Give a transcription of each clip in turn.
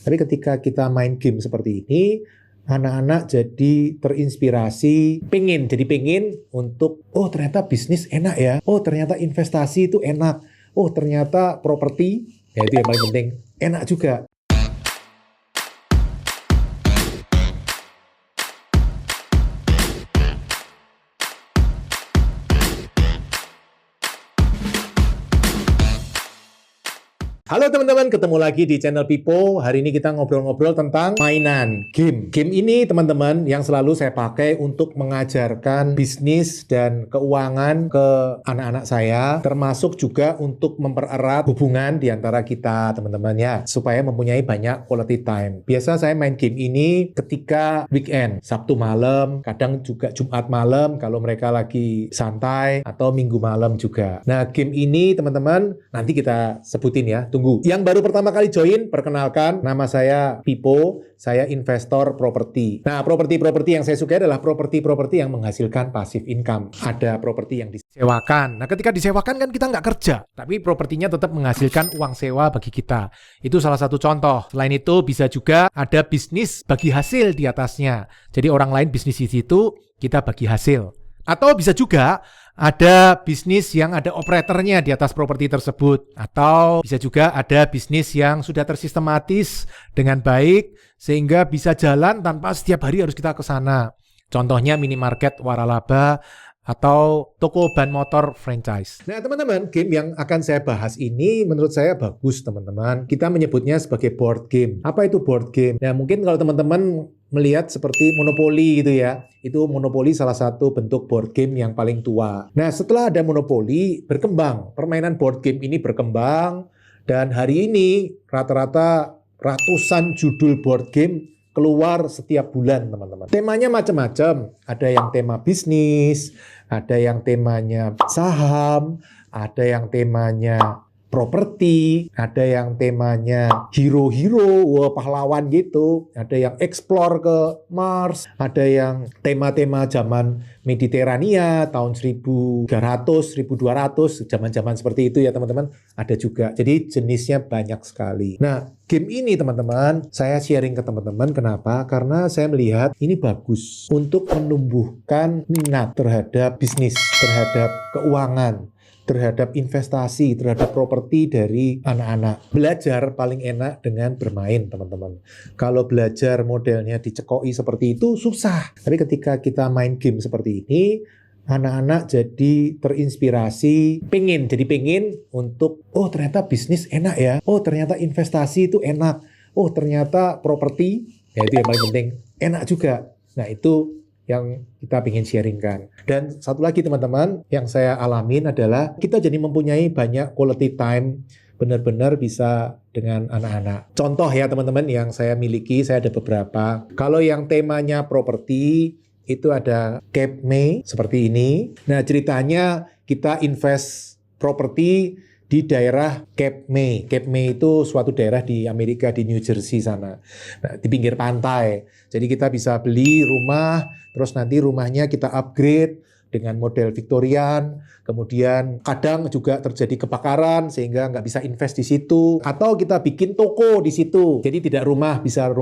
Tapi ketika kita main game seperti ini, anak-anak jadi terinspirasi, pengen untuk, oh ternyata bisnis enak ya, oh ternyata investasi itu enak, oh ternyata properti, ya itu yang paling penting, enak juga. Halo teman-teman, ketemu lagi di channel Pipo. Hari ini kita ngobrol-ngobrol tentang mainan game. Game ini teman-teman yang selalu saya pakai untuk mengajarkan bisnis dan keuangan ke anak-anak saya, termasuk juga untuk mempererat hubungan di antara kita teman-teman ya, supaya mempunyai banyak quality time. Biasa saya main game ini ketika weekend, Sabtu malam, kadang juga Jumat malam kalau mereka lagi santai, atau Minggu malam juga. Nah, game ini teman-teman nanti kita sebutin ya. Tunggu. Yang baru pertama kali join, perkenalkan, nama saya Pipo, saya investor properti. Nah, properti-properti yang saya suka adalah properti-properti yang menghasilkan passive income. Ada properti yang disewakan. Nah, ketika disewakan kan kita nggak kerja, tapi propertinya tetap menghasilkan uang sewa bagi kita. Itu salah satu contoh. Selain itu, bisa juga ada bisnis bagi hasil di atasnya. Jadi orang lain bisnis di situ, kita bagi hasil. Atau bisa juga ada bisnis yang ada operatornya di atas properti tersebut. Atau bisa juga ada bisnis yang sudah tersistematis dengan baik sehingga bisa jalan tanpa setiap hari harus kita ke sana. Contohnya minimarket waralaba atau toko ban motor franchise. Nah teman-teman, game yang akan saya bahas ini menurut saya bagus teman-teman. Kita menyebutnya sebagai board game. Apa itu board game? Nah mungkin kalau teman-teman melihat seperti monopoli gitu ya. Itu monopoli salah satu bentuk board game yang paling tua. Nah setelah ada monopoli berkembang. Permainan board game ini berkembang. Dan hari ini rata-rata ratusan judul board game keluar setiap bulan teman-teman. Temanya macam-macam. Ada yang tema bisnis, ada yang temanya saham, ada yang temanya properti, ada yang temanya hero-hero, wah pahlawan gitu, ada yang explore ke Mars, ada yang tema-tema zaman Mediterania tahun 1300, 1200, zaman-zaman seperti itu ya teman-teman, ada juga. Jadi jenisnya banyak sekali. Nah, game ini teman-teman, saya sharing ke teman-teman, kenapa? Karena saya melihat ini bagus untuk menumbuhkan minat terhadap bisnis, terhadap keuangan, terhadap investasi, terhadap properti dari anak-anak. Belajar paling enak dengan bermain, teman-teman. Kalau belajar modelnya dicekoi seperti itu, susah. Tapi ketika kita main game seperti ini, anak-anak jadi terinspirasi, pengen untuk, oh ternyata bisnis enak ya, oh ternyata investasi itu enak, oh ternyata properti, ya itu yang paling penting, enak juga. Nah itu yang kita ingin sharingkan. Dan satu lagi teman-teman yang saya alamin adalah kita jadi mempunyai banyak quality time, benar-benar bisa dengan anak-anak. Contoh ya teman-teman yang saya miliki, saya ada beberapa. Kalau yang temanya properti itu ada Cape May seperti ini. Nah ceritanya kita invest properti di daerah Cape May. Cape May itu suatu daerah di Amerika, di New Jersey sana. Nah, di pinggir pantai. Jadi kita bisa beli rumah, terus nanti rumahnya kita upgrade dengan model Victorian. Kemudian kadang juga terjadi kebakaran sehingga nggak bisa invest di situ. Atau kita bikin toko di situ. Jadi tidak rumah, bisa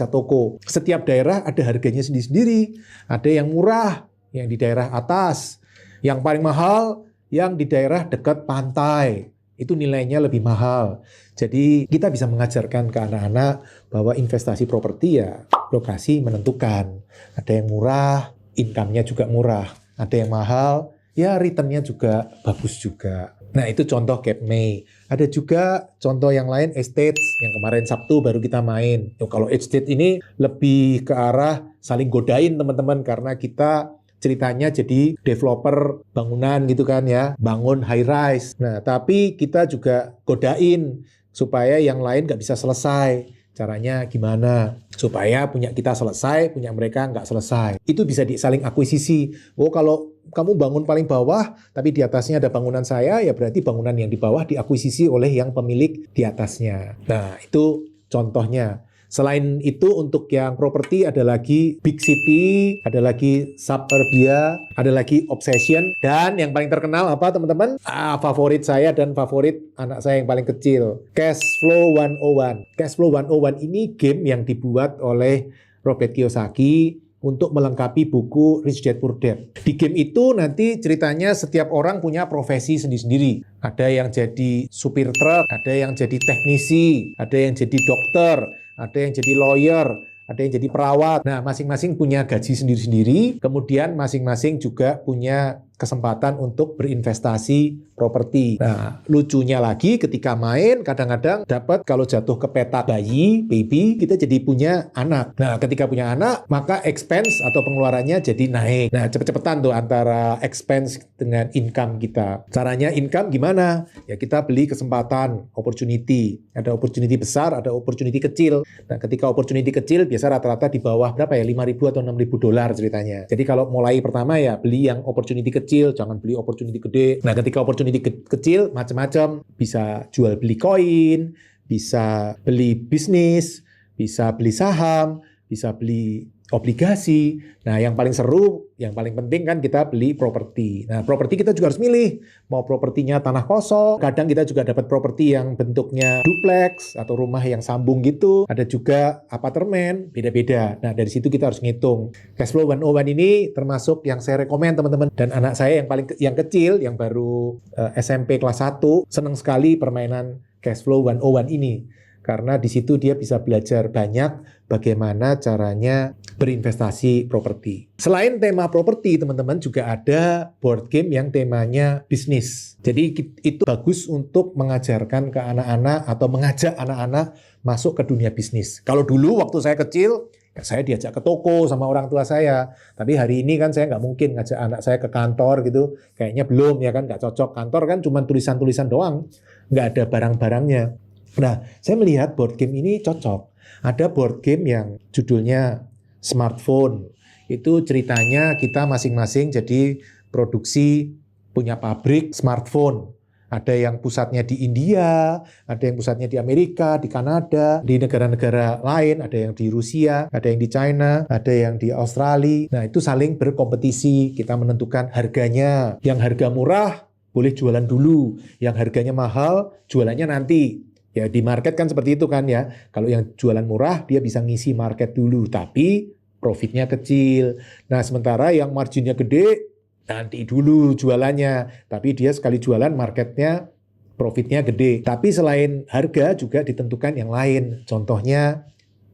toko. Setiap daerah ada harganya sendiri-sendiri. Ada yang murah, yang di daerah atas. Yang paling mahal, yang di daerah dekat pantai. Itu nilainya lebih mahal. Jadi kita bisa mengajarkan ke anak-anak bahwa investasi properti ya lokasi menentukan. Ada yang murah, income-nya juga murah. Ada yang mahal, ya return-nya juga bagus juga. Nah itu contoh Cape May. Ada juga contoh yang lain estate yang kemarin Sabtu baru kita main. Kalau estate ini lebih ke arah saling godain teman-teman karena kita ceritanya jadi developer bangunan gitu kan ya, bangun high rise. Nah, tapi kita juga godain supaya yang lain nggak bisa selesai. Caranya gimana? Supaya punya kita selesai, punya mereka nggak selesai. Itu bisa saling akuisisi. Oh, kalau kamu bangun paling bawah, tapi di atasnya ada bangunan saya, ya berarti bangunan yang di bawah diakuisisi oleh yang pemilik di atasnya. Nah, itu contohnya. Selain itu untuk yang properti ada lagi Big City, ada lagi Suburbia, ada lagi Obsession, dan yang paling terkenal apa teman-teman? Favorit saya dan favorit anak saya yang paling kecil, Cashflow 101. Cashflow 101 ini game yang dibuat oleh Robert Kiyosaki untuk melengkapi buku Rich Dad Poor Dad. Di game itu nanti ceritanya setiap orang punya profesi sendiri-sendiri. Ada yang jadi supir truk, ada yang jadi teknisi, ada yang jadi dokter, ada yang jadi lawyer, ada yang jadi perawat. Nah, masing-masing punya gaji sendiri-sendiri, kemudian masing-masing juga punya kesempatan untuk berinvestasi properti. Nah, lucunya lagi ketika main kadang-kadang dapat kalau jatuh ke peta baby, kita jadi punya anak. Nah, ketika punya anak, maka expense atau pengeluarannya jadi naik. Nah, cepet-cepetan tuh antara expense dengan income kita. Caranya income gimana? Ya kita beli kesempatan, opportunity. Ada opportunity besar, ada opportunity kecil. Nah, ketika opportunity kecil biasa rata-rata di bawah berapa ya? 5.000 atau 6.000 dolar ceritanya. Jadi kalau mulai pertama ya beli yang opportunity kecil, jangan beli opportunity gede. Nah, ketika opportunity kecil macam-macam, bisa jual beli koin, bisa beli bisnis, bisa beli saham, bisa beli obligasi. Nah, yang paling seru, yang paling penting kan kita beli properti. Nah, properti kita juga harus milih. Mau propertinya tanah kosong, kadang kita juga dapat properti yang bentuknya duplex atau rumah yang sambung gitu. Ada juga apartemen, beda-beda. Nah, dari situ kita harus ngitung. Cashflow 101 ini termasuk yang saya rekomen teman-teman. Dan anak saya yang kecil, yang baru SMP kelas 1, senang sekali permainan Cashflow 101 ini. Karena di situ dia bisa belajar banyak bagaimana caranya berinvestasi properti. Selain tema properti, teman-teman juga ada board game yang temanya bisnis. Jadi itu bagus untuk mengajarkan ke anak-anak atau mengajak anak-anak masuk ke dunia bisnis. Kalau dulu waktu saya kecil, ya saya diajak ke toko sama orang tua saya. Tapi hari ini kan saya nggak mungkin ngajak anak saya ke kantor gitu. Kayaknya belum ya kan, nggak cocok. Kantor kan cuma tulisan-tulisan doang, nggak ada barang-barangnya. Nah, saya melihat board game ini cocok. Ada board game yang judulnya Smartphone. Itu ceritanya kita masing-masing jadi produksi punya pabrik smartphone. Ada yang pusatnya di India, ada yang pusatnya di Amerika, di Kanada, di negara-negara lain, ada yang di Rusia, ada yang di China, ada yang di Australia. Nah, itu saling berkompetisi. Kita menentukan harganya. Yang harga murah boleh jualan dulu. Yang harganya mahal, jualannya nanti. Ya di market kan seperti itu kan ya. Kalau yang jualan murah dia bisa ngisi market dulu, tapi profitnya kecil. Nah sementara yang marginnya gede nanti dulu jualannya, tapi dia sekali jualan marketnya profitnya gede. Tapi selain harga juga ditentukan yang lain. Contohnya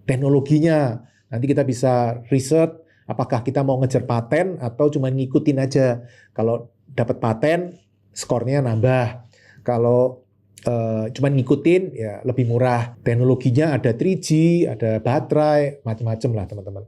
teknologinya. Nanti kita bisa riset apakah kita mau ngejar paten atau cuma ngikutin aja. Kalau dapat paten skornya nambah. Kalau cuman ngikutin ya lebih murah. Teknologinya ada 3G, ada baterai, macam-macam lah teman-teman.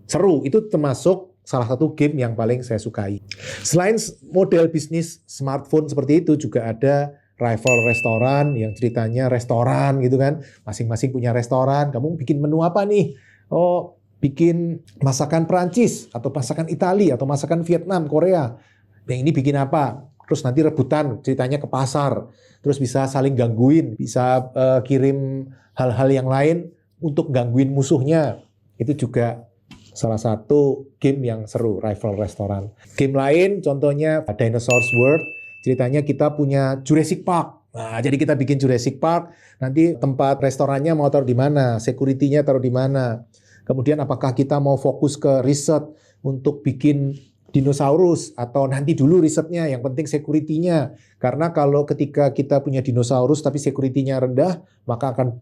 Seru, itu termasuk salah satu game yang paling saya sukai. Selain model bisnis smartphone seperti itu juga ada rival restoran yang ceritanya restoran gitu kan. Masing-masing punya restoran, kamu bikin menu apa nih? Oh, bikin masakan Perancis atau masakan Italia atau masakan Vietnam, Korea. Yang ini bikin apa? Terus nanti rebutan ceritanya ke pasar, terus bisa saling gangguin, bisa kirim hal-hal yang lain untuk gangguin musuhnya. Itu juga salah satu game yang seru, rival restoran. Game lain contohnya Dinosaurs World, ceritanya kita punya Jurassic Park. Nah, jadi kita bikin Jurassic Park, nanti tempat restorannya mau taruh di mana, security-nya taruh di mana. Kemudian apakah kita mau fokus ke riset untuk bikin dinosaurus atau nanti dulu risetnya, yang penting security-nya. Karena kalau ketika kita punya dinosaurus tapi security-nya rendah, maka akan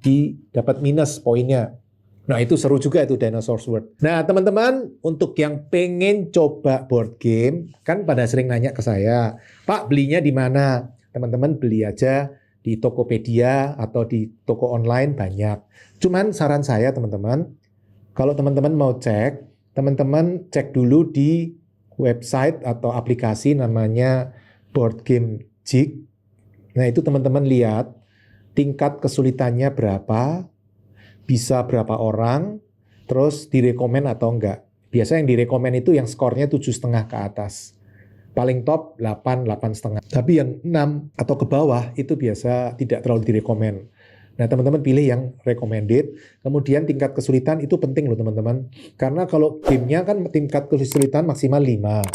dapat minus poinnya. Nah, itu seru juga itu Dinosaurs World. Nah, teman-teman, untuk yang pengen coba board game, kan pada sering nanya ke saya, Pak, belinya di mana? Teman-teman beli aja di Tokopedia atau di toko online banyak. Cuman saran saya, teman-teman, kalau teman-teman mau cek, teman-teman cek dulu di website atau aplikasi namanya Board Game Geek. Nah, itu teman-teman lihat tingkat kesulitannya berapa, bisa berapa orang, terus direkomen atau enggak. Biasa yang direkomen itu yang skornya 7,5 ke atas. Paling top 8, 8,5. Tapi yang 6 atau ke bawah itu biasa tidak terlalu direkomen. Nah, teman-teman pilih yang recommended. Kemudian tingkat kesulitan itu penting loh teman-teman. Karena kalau gamenya kan tingkat kesulitan maksimal 5.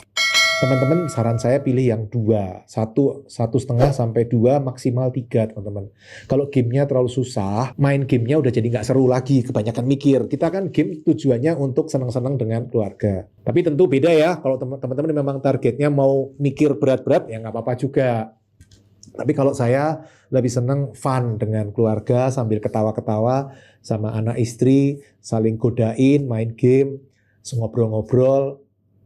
Teman-teman, saran saya pilih yang 2. 1,5 sampai 2, maksimal 3, teman-teman. Kalau gamenya terlalu susah, main gamenya udah jadi nggak seru lagi, kebanyakan mikir. Kita kan game tujuannya untuk senang-senang dengan keluarga. Tapi tentu beda ya, kalau teman-teman memang targetnya mau mikir berat-berat, ya nggak apa-apa juga. Tapi kalau saya lebih senang fun dengan keluarga, sambil ketawa-ketawa sama anak istri, saling godain, main game, ngobrol-ngobrol,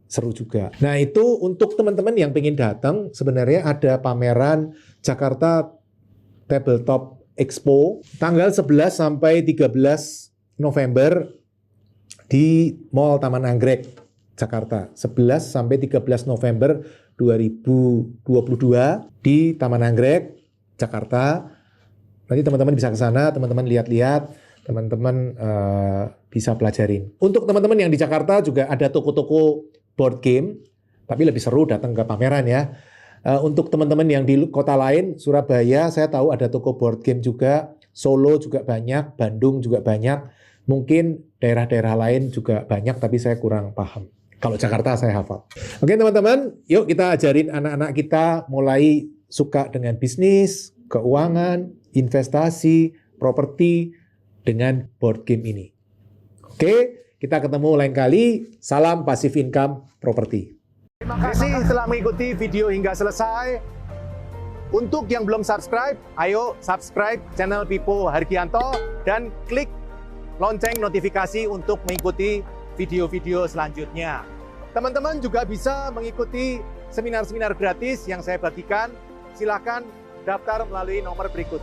seru juga. Nah, itu untuk teman-teman yang pengen datang, sebenarnya ada pameran Jakarta Tabletop Expo tanggal 11 sampai 13 November di Mall Taman Anggrek, Jakarta. 11 sampai 13 November 2022 di Taman Anggrek, Jakarta. Nanti teman-teman bisa ke sana, teman-teman lihat-lihat, teman-teman bisa pelajarin. Untuk teman-teman yang di Jakarta juga ada toko-toko board game, tapi lebih seru datang ke pameran ya. Untuk teman-teman yang di kota lain, Surabaya, saya tahu ada toko board game juga, Solo juga banyak, Bandung juga banyak, mungkin daerah-daerah lain juga banyak, tapi saya kurang paham. Kalau Jakarta saya hafal. Oke teman-teman, yuk kita ajarin anak-anak kita mulai suka dengan bisnis, keuangan, investasi, properti dengan board game ini. Oke, kita ketemu lain kali. Salam Passive Income Property. Terima kasih telah mengikuti video hingga selesai. Untuk yang belum subscribe, ayo subscribe channel Pipo Hargianto dan klik lonceng notifikasi untuk mengikuti video-video selanjutnya. Teman-teman juga bisa mengikuti seminar-seminar gratis yang saya bagikan. Silakan daftar melalui nomor berikut.